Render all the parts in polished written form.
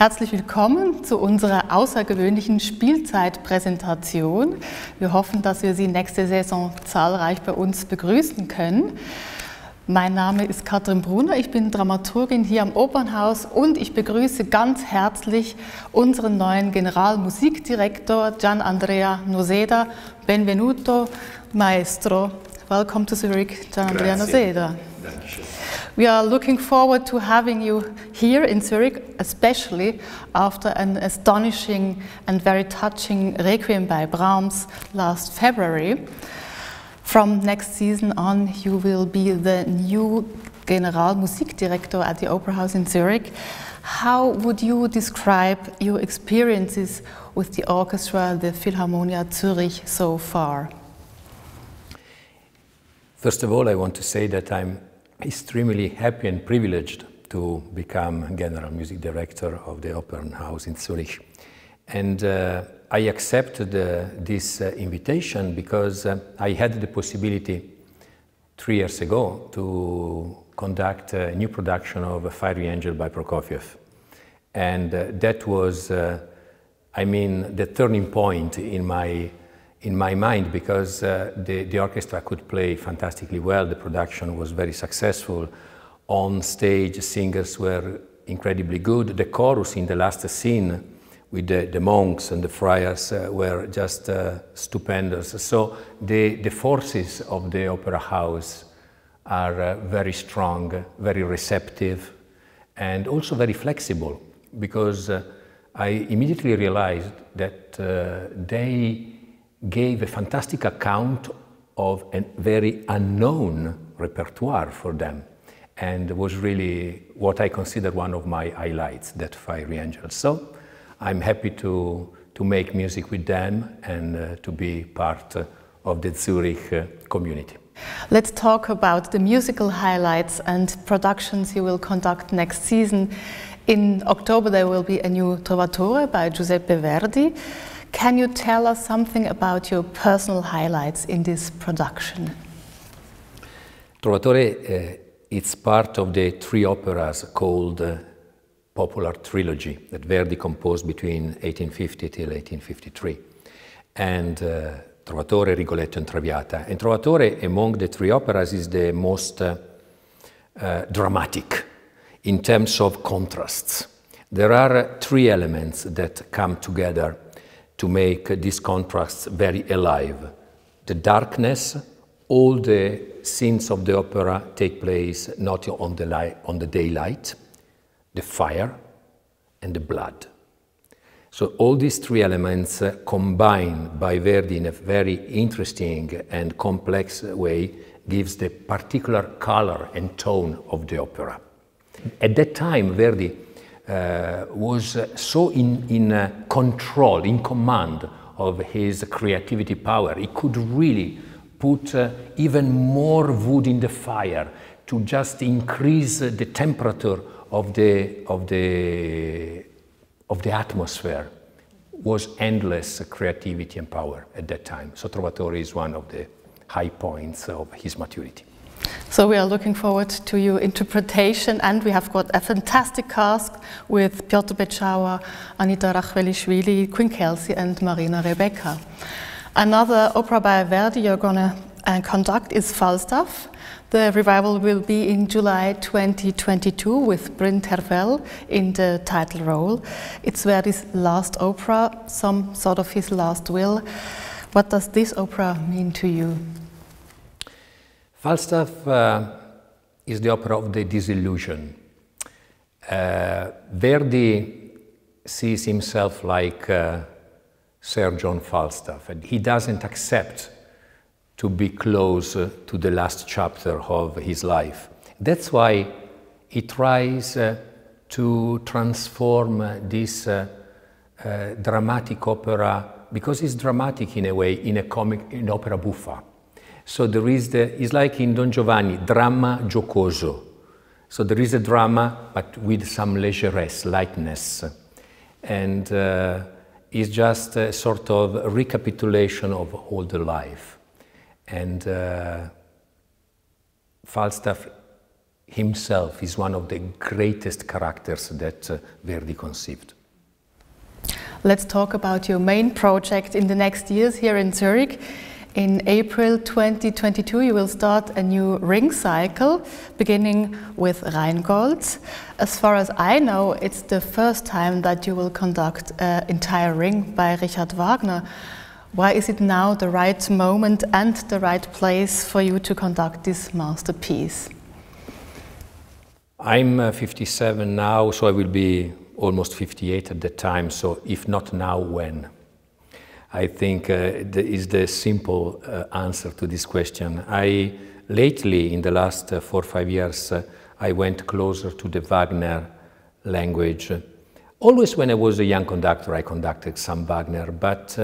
Herzlich willkommen zu unserer außergewöhnlichen Spielzeitpräsentation. Wir hoffen, dass wir Sie nächste Saison zahlreich bei uns begrüßen können. Mein Name ist Katrin Brunner, ich bin Dramaturgin hier am Opernhaus und ich begrüße ganz herzlich unseren neuen Generalmusikdirektor Gianandrea Noseda. Benvenuto, Maestro. Welcome to Zurich, Gianandrea Noseda. We are looking forward to having you here in Zurich, especially after an astonishing and very touching Requiem by Brahms last February. From next season on, you will be the new Generalmusikdirektor at the Opernhaus in Zurich. How would you describe your experiences with the orchestra, the Philharmonia Zürich, so far? First of all, I want to say that I'm extremely happy and privileged to become General Music Director of the Opernhaus in Zurich. And I accepted this invitation because I had the possibility 3 years ago to conduct a new production of A Fiery Angel by Prokofiev. And that was, I mean, the turning point in my mind, because the orchestra could play fantastically well, the production was very successful, on stage singers were incredibly good, the chorus in the last scene with the monks and the friars were just stupendous. So the forces of the opera house are very strong, very receptive, and also very flexible, because I immediately realized that they gave a fantastic account of a very unknown repertoire for them, and was really what I consider one of my highlights, that Fiery Angel. So I'm happy to make music with them and to be part of the Zurich community. Let's talk about the musical highlights and productions you will conduct next season. In October there will be a new Trovatore by Giuseppe Verdi. Can you tell us something about your personal highlights in this production? Trovatore, it's part of the 3 operas called Popular Trilogy that Verdi composed between 1850 till 1853. And Trovatore, Rigoletto and Traviata. And Trovatore, among the 3 operas, is the most dramatic in terms of contrasts. There are 3 elements that come together to make these contrasts very alive. The darkness, all the scenes of the opera take place not on the daylight, the fire, and the blood. So all these 3 elements combined by Verdi in a very interesting and complex way gives the particular color and tone of the opera. At that time, Verdi was so in control, in command of his creativity power. He could really put even more wood in the fire to just increase the temperature of the atmosphere. Was endless creativity and power at that time. So Trovatore is one of the high points of his maturity. So we are looking forward to your interpretation, and we have got a fantastic cast with Piotr Beczała, Anita Rachvelishvili, Quinn Kelsey and Marina Rebecca. Another opera by Verdi you're going to conduct is Falstaff. The revival will be in July 2022 with Bryn Terfel in the title role. It's Verdi's last opera, some sort of his last will. What does this opera mean to you? Falstaff is the opera of the disillusion. Verdi sees himself like Sir John Falstaff, and he doesn't accept to be close to the last chapter of his life. That's why he tries to transform this dramatic opera, because it's dramatic in a way, in opera buffa. So there is it's like in Don Giovanni, dramma giocoso. So there is a drama, but with some leisuresse, lightness. And it's just a sort of recapitulation of all the life. And Falstaff himself is one of the greatest characters that Verdi conceived. Let's talk about your main project in the next years here in Zurich. In April 2022, you will start a new ring cycle, beginning with Rheingold. As far as I know, it's the first time that you will conduct an entire ring by Richard Wagner. Why is it now the right moment and the right place for you to conduct this masterpiece? I'm 57 now, so I will be almost 58 at the time, so if not now, when? I think is the simple answer to this question. Lately, in the last 4 or 5 years, I went closer to the Wagner language. Always when I was a young conductor, I conducted some Wagner, but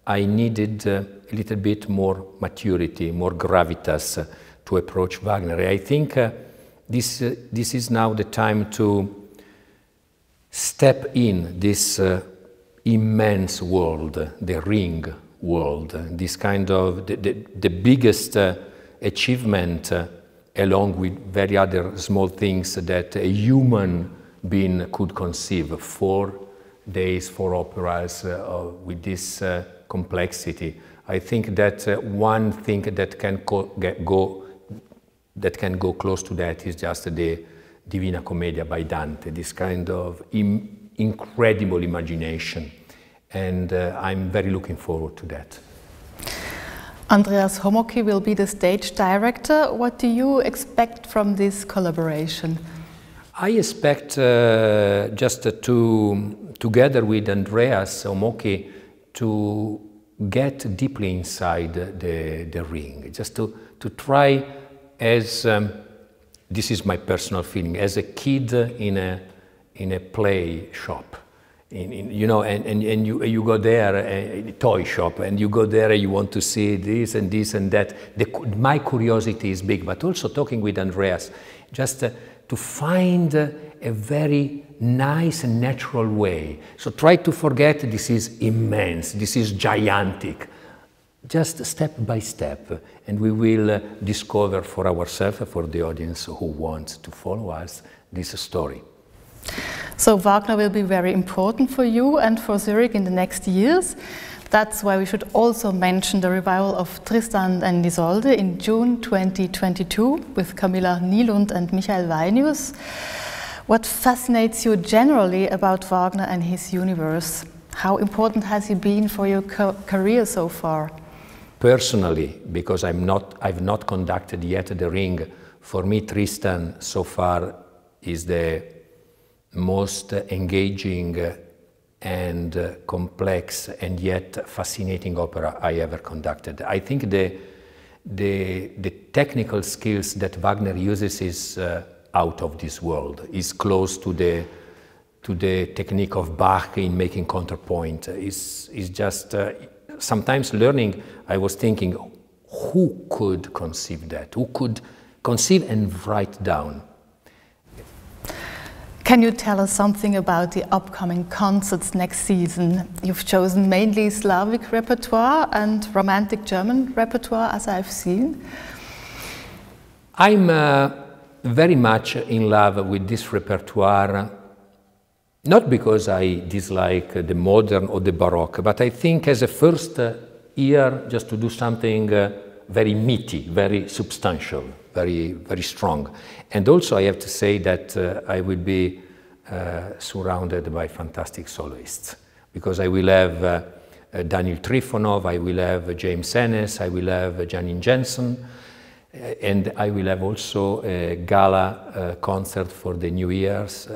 I needed a little bit more maturity, more gravitas to approach Wagner. I think this is now the time to step in this immense world, the ring world, this kind of the biggest achievement along with very other small things that a human being could conceive. 4 days, 4 operas with this complexity. I think that one thing that can go close to that is just the Divina Commedia by Dante, this kind of incredible imagination, and I'm very looking forward to that. Andreas Homoki will be the stage director. What do you expect from this collaboration? I expect just together with Andreas Homoki, to get deeply inside the ring, just to try, as this is my personal feeling, as a kid in a play shop, you know, and you go there, a toy shop, and you go there and you want to see this and this and that. My curiosity is big, but also talking with Andreas, just to find a very nice and natural way. So try to forget this is immense, this is gigantic. Just step by step, and we will discover for ourselves, for the audience who wants to follow us, this story. So Wagner will be very important for you and for Zurich in the next years. That's why we should also mention the revival of Tristan and Isolde in June 2022 with Camilla Nielund and Michael Weinius. What fascinates you generally about Wagner and his universe? How important has he been for your career so far? Personally, because I've not conducted yet the ring, for me Tristan so far is the most engaging and complex and yet fascinating opera I ever conducted. I think the technical skills that Wagner uses is out of this world, is close to the technique of Bach in making counterpoint. Is just sometimes learning. I was thinking, who could conceive that? Who could conceive and write down? Can you tell us something about the upcoming concerts next season? You've chosen mainly Slavic repertoire and Romantic German repertoire, as I've seen. I'm very much in love with this repertoire, not because I dislike the modern or the Baroque, but I think as a first year just to do something very meaty, very substantial, very, very strong. And also I have to say that I will be surrounded by fantastic soloists, because I will have Daniil Trifonov, I will have James Ennis, I will have Janine Jensen, and I will have also a gala concert for the New Year's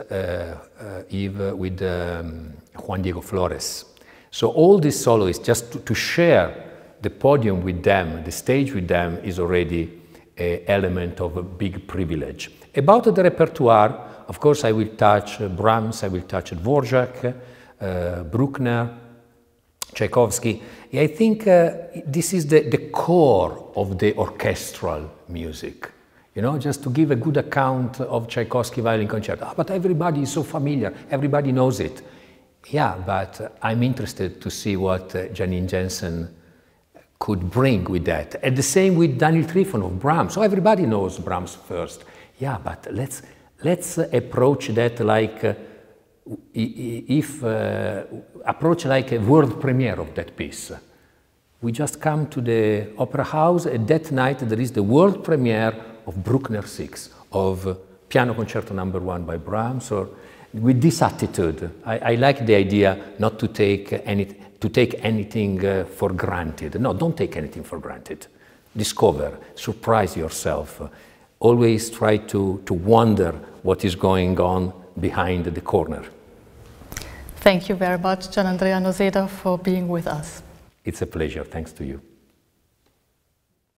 Eve with Juan Diego Flores. So all these soloists, just to share the podium with them, the stage with them, is already an element of a big privilege. About the repertoire, of course I will touch Brahms, I will touch Dvořák, Bruckner, Tchaikovsky. I think this is the core of the orchestral music. You know, just to give a good account of Tchaikovsky violin concerto. Oh, but everybody is so familiar, everybody knows it. Yeah, but I'm interested to see what Janine Jensen could bring with that. And the same with Daniil Trifonov, Brahms. So everybody knows Brahms first. yeah, but let's approach that like approach like a world premiere of that piece. We just come to the opera house, and that night there is the world premiere of Bruckner 6, of Piano Concerto No. 1 by Brahms, or with this attitude. I like the idea not to take anything for granted. No, don't take anything for granted. Discover, surprise yourself. Always try to wonder what is going on behind the corner. Thank you very much, Gianandrea Noseda, for being with us. It's a pleasure. Thanks to you.